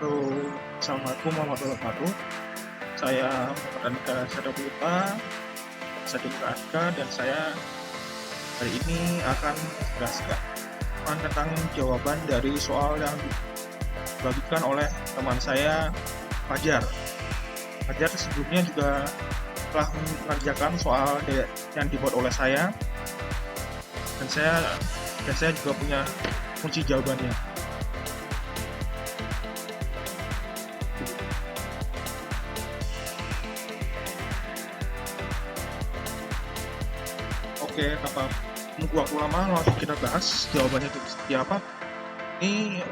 Halo, Assalamualaikum warahmatullahi wabarakatuh. Saya Muhammad Andika Sadaputra, Sadika, dan saya hari ini akan menjelaskan tentang jawaban dari soal yang dibagikan oleh teman saya, Fajar. Fajar sebelumnya juga telah mengerjakan soal yang dibuat oleh saya, dan saya juga punya kunci jawabannya. Oke, tanpa menunggu waktu lama, langsung kita bahas jawabannya itu seperti apa. Ini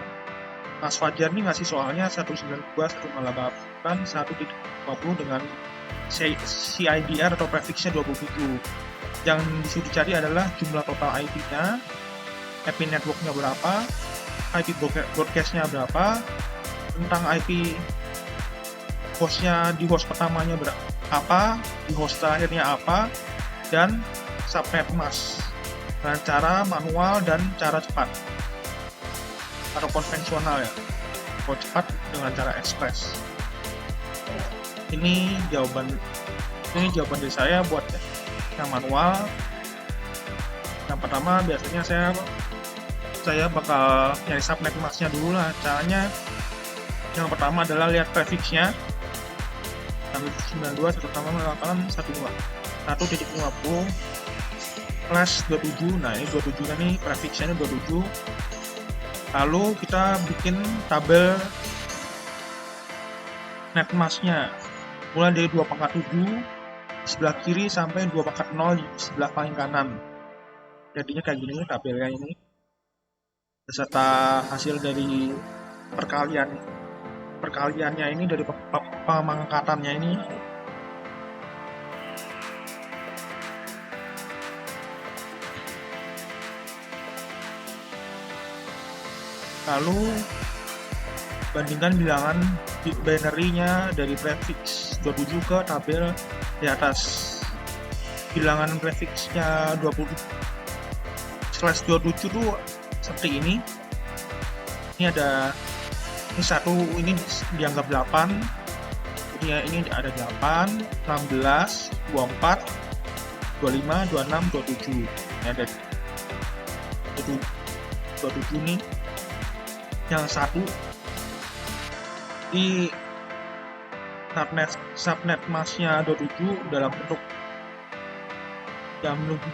Mas Fajar nih ngasih soalnya 192.168 1.50 dengan CIDR atau prefixnya 27. Yang disuruh dicari adalah jumlah total IP-nya, IP network-nya berapa, IP broadcast-nya berapa, tentang IP host-nya di host pertamanya berapa, di host terakhirnya apa, dan subnet mask dengan cara manual dan cara cepat atau konvensional ya, kalau cepat dengan cara express. Ini jawaban dari saya buat yang manual. Yang pertama biasanya saya bakal nyari subnet masknya dulu lah. Caranya yang pertama adalah lihat prefixnya 192 terutama menggunakan 1.50/27. Nah ini 27 nih, prefixnya 27. Lalu kita bikin tabel netmasknya mulai dari 2/7 sebelah kiri sampai 2/0 di sebelah paling kanan. Jadinya kayak gini tabelnya ini, beserta hasil dari perkaliannya ini, dari pemangkatannya ini. Lalu bandingkan bilangan binary-nya dari prefix 27 ke tabel di atas. Bilangan prefixnya 20/27 tuh seperti ini. Ini satu, ini dianggap 8. Jadi ini ada 8, 16, 24, 25, 26, 27. Ini ada 27 nih. Yang satu di subnet masknya 27 dalam bentuk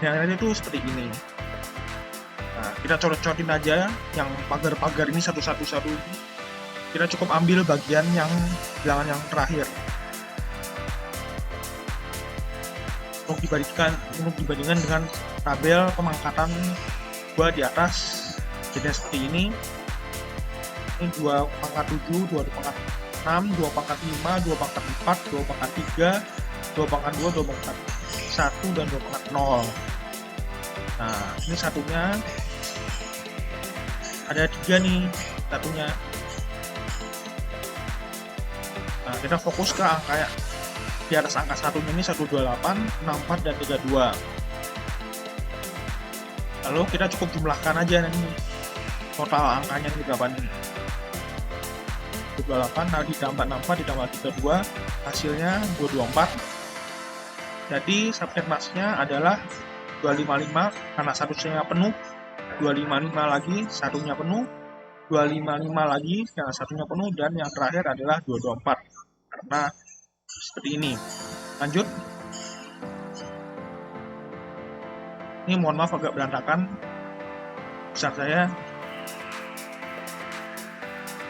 binary itu seperti ini. Nah, kita coret-coretin aja yang pagar-pagar ini satu-satu. Kita cukup ambil bagian yang bilangan yang terakhir untuk dibandingkan dengan tabel pemangkatan gua di atas. Jadi seperti ini. Ini 2/7, 2/6, 2/5, 2/4, 2/3, 2/2, 2/1, dan 2/0. Nah, ini satunya ada 3 nih satunya. Nah, kita fokus ke angka di atas angka satunya ini 128, 64, dan 32. Lalu kita cukup jumlahkan aja nih total angkanya ini berapa nih. 28 ditambah 64 ditambah 32 hasilnya 224. Jadi subnet masknya adalah 255 karena satunya penuh, 255 lagi satunya penuh, 255 lagi karena satunya penuh, dan yang terakhir adalah 224 karena seperti ini. Lanjut. Ini mohon maaf agak berantakan besar saya.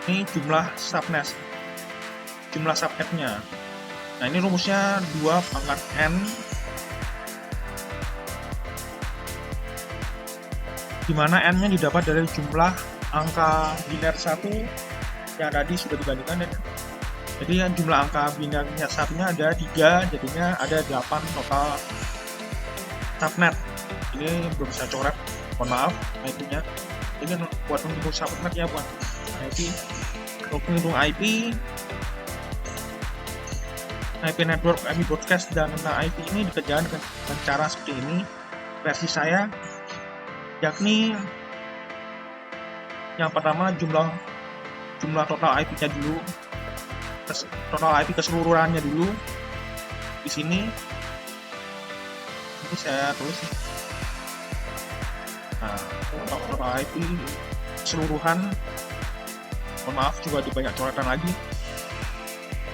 Ini jumlah subnetnya. Nah, ini rumusnya 2/n, dimana n-nya didapat dari jumlah angka biner 1 yang tadi sudah dibandingkan. Jadi jumlah angka binernya satunya ada 3, jadinya ada 8 total subnet. Ini belum saya coret, mohon maaf IP-nya. Ini buat menghitung subnet ya, buat IP. Untuk menghitung IP network, IP broadcast, dan tentang IP ini dikerjakan dengan cara seperti ini versi saya, yakni yang pertama jumlah jumlah total IP-nya dulu, total IP keseluruhannya dulu. Di sini saya tulis. Nah, total IP keseluruhan, mohon maaf juga di banyak coretan lagi.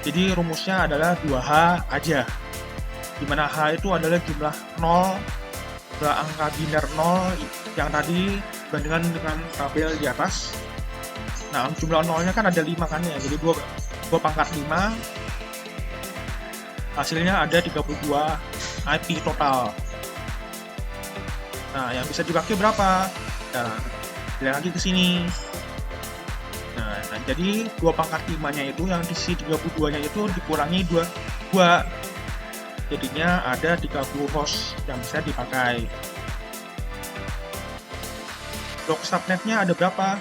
Jadi rumusnya adalah 2H aja, dimana H itu adalah jumlah 0, jumlah angka biner 0 yang tadi bandingkan dengan tabel di atas. Nah, jumlah 0-nya kan ada 5 kan ya, jadi 2 pangkat 5, hasilnya ada 32 IP total. Nah, yang bisa dipakai berapa? Nah, lihat lagi ke sini. Nah, jadi 2 pangkat 5-nya itu, yang diisi 32-nya itu dikurangi 2, jadinya ada 30 host yang bisa dipakai. Blok subnetnya ada berapa?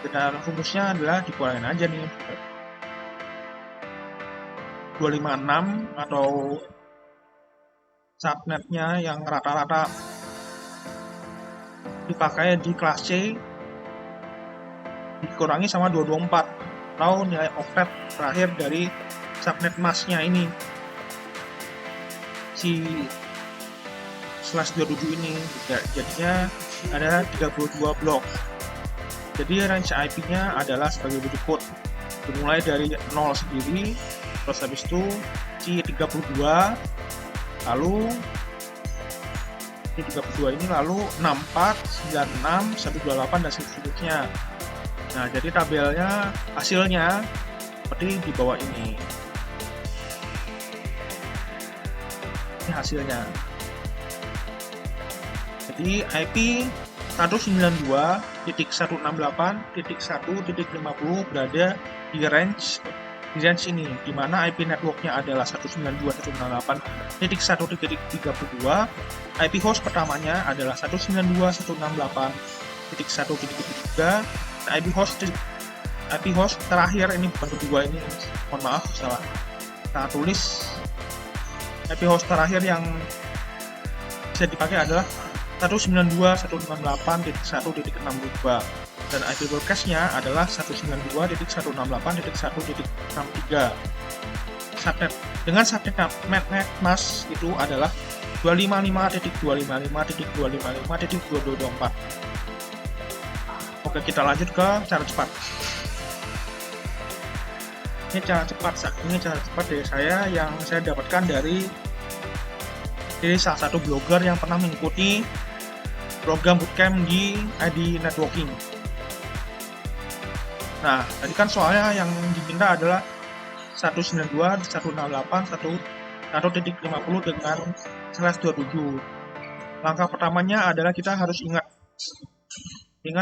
Dan rumusnya adalah dikurangin aja nih, 256, atau subnetnya yang rata-rata dipakai di kelas C dikurangi sama 224, atau nilai oktet terakhir dari subnet masknya ini, si /27 ini. Jadinya ada 32 blok. Jadi range IP-nya adalah sebagai berikut, dimulai dari 0 sendiri, terus habis itu C32, lalu C32 ini, lalu 64, 96, 128, dan seterusnya. Nah, jadi tabelnya, hasilnya seperti di bawah ini. Ini hasilnya. Jadi IP 192.168.1.50 berada di range ini, di mana IP networknya adalah 192.168.1.32. IP host pertamanya adalah 192.168.1.3. IP host terakhir ini, bukan kedua ini, mohon maaf salah kita tulis. IP host terakhir yang bisa dipakai adalah 192.168.1.62, dan IP broadcast-nya adalah 192.168.1.63. Subnet dengan subnet network mask itu adalah 255.255.255.224. Oke, kita lanjut ke cara cepat. Ini cara cepat dari saya yang saya dapatkan dari salah satu blogger yang pernah mengikuti program bootcamp di ID Networking. Nah, tadi kan soalnya yang diminta adalah 192.168.1.50 dengan /27. Langkah pertamanya adalah kita harus ingat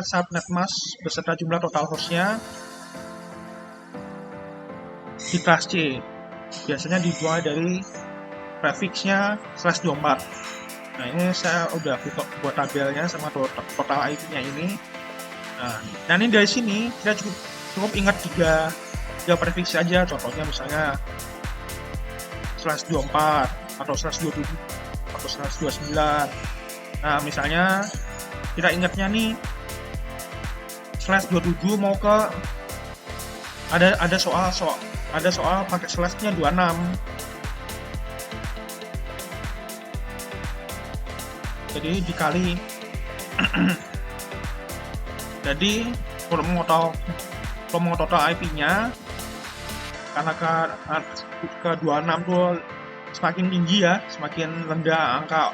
subnet mask beserta jumlah total hostnya di kelas C. Biasanya dimulai dari prefixnya /24. Nah, ini saya udah buat tabelnya sama total IP-nya ini. Nah, ini dari sini kita cukup ingat tiga prefix aja. Contohnya misalnya /24 atau /27 atau /29. Nah, misalnya kita ingatnya nih /27 mau ke ada soal pakai slashnya 26. Jadi dikali. Jadi kalau mau total IP-nya, karena ke 26 tuh semakin tinggi ya, semakin rendah angka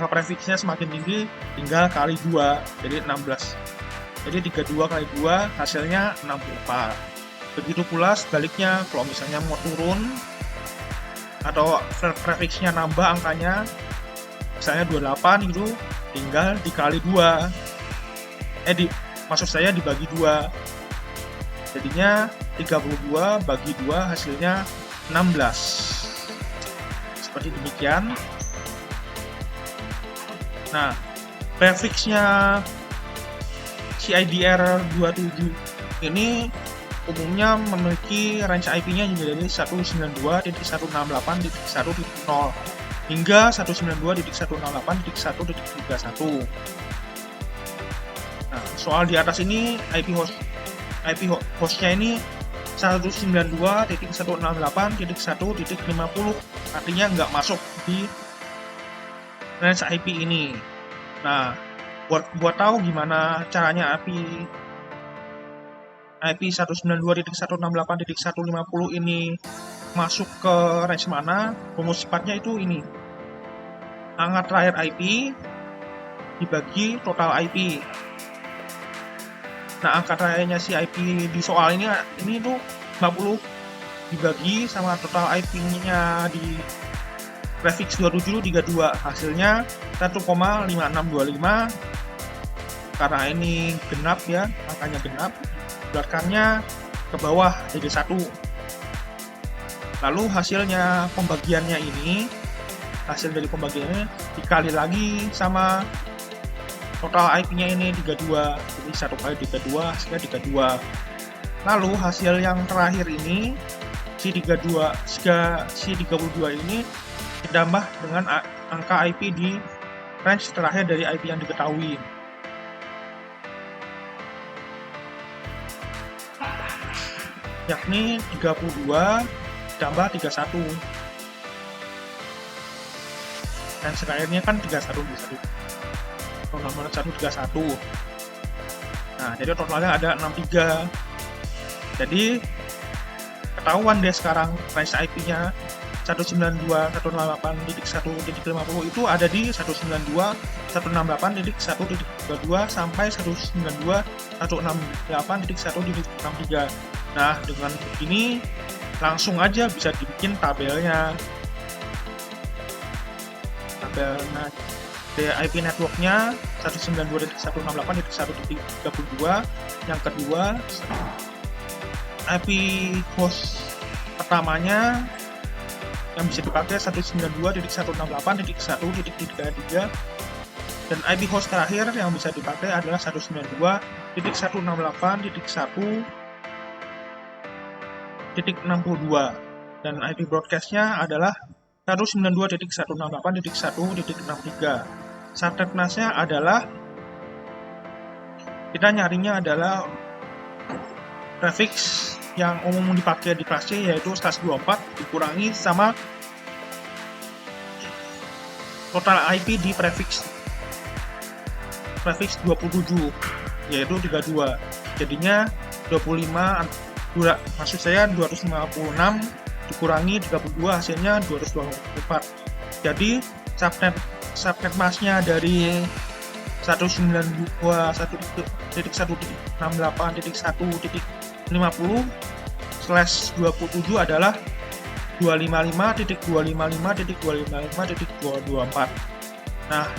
prefixnya semakin tinggi, tinggal kali 2, jadi 16. Jadi 32 kali 2 hasilnya 64. Begitu pula sebaliknya, kalau misalnya mau turun atau prefixnya nambah angkanya, misalnya 28 gitu, tinggal dikali 2. Maksud saya dibagi 2. Jadinya 32 bagi 2 hasilnya 16. Seperti demikian. Nah, prefixnya CIDR 27 ini umumnya memiliki range IP-nya dari 192.168.1.0 hingga 192.168.1.31. Nah, soal di atas ini IP host IP hostnya ini 192.168.1.50, artinya nggak masuk di range IP ini. Nah, buat tahu gimana caranya IP 192.168.150 ini masuk ke range mana, rumus sifatnya itu ini. Angka terakhir IP dibagi total IP. Nah, angka terakhirnya si IP di soal ini tuh 50 dibagi sama total IP-nya di prefix 2732, hasilnya 1,5625. Karena ini genap ya, angkanya genap, bulatkannya ke bawah jadi 1. Lalu hasilnya pembagiannya ini, hasil dari pembagiannya dikali lagi sama total IP-nya ini 32, jadi 1 kali 32 hasilnya 32. Lalu hasil yang terakhir ini si 32 ini ditambah dengan angka IP di range terakhir dari IP yang diketahui. Yakni 32 ditambah 31. Dan terakhirnya kan 31 di 1. Nomor 131. Nah, jadi totalnya ada 63. Jadi ketahuan deh sekarang range IP-nya 192.168.1.50 itu ada di 192.168.1.32 sampai 192.168.1.63. Nah, dengan begini langsung aja bisa dibikin tabelnya. Tabelnya IP networknya 192.168.1.32. Yang kedua, IP host pertamanya yang bisa dipakai 192.168.1.33, dan IP host terakhir yang bisa dipakai adalah 192.168.1.62, dan IP broadcastnya adalah 192.168.1.63. Subnetnya adalah, kita nyarinya adalah prefix yang umum dipakai di kelas C, yaitu SAS 24 dikurangi sama total IP di prefix 27, yaitu 32. Jadinya 256 dikurangi 32, hasilnya 224. Jadi subnet masknya dari 192.168.1.50/27 adalah 255.255.254. Nah,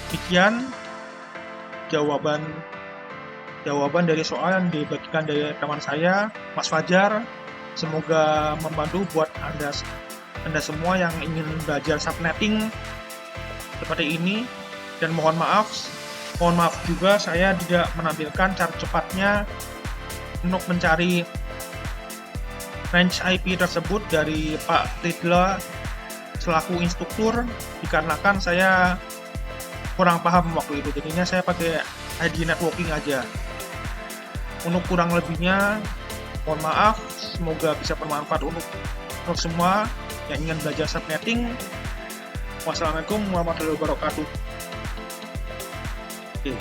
demikian jawaban dari soal yang dibagikan dari teman saya, Mas Fajar. Semoga membantu buat Anda semua yang ingin belajar subnetting seperti ini. Dan mohon maaf juga saya tidak menampilkan cara cepatnya untuk mencari range IP tersebut dari Pak Ridla selaku instruktur, dikarenakan saya kurang paham waktu itu. Jadinya saya pakai ID networking aja. Untuk kurang lebihnya mohon maaf, semoga bisa bermanfaat untuk semua yang ingin belajar subnetting. Wassalamualaikum warahmatullahi wabarakatuh. Okay.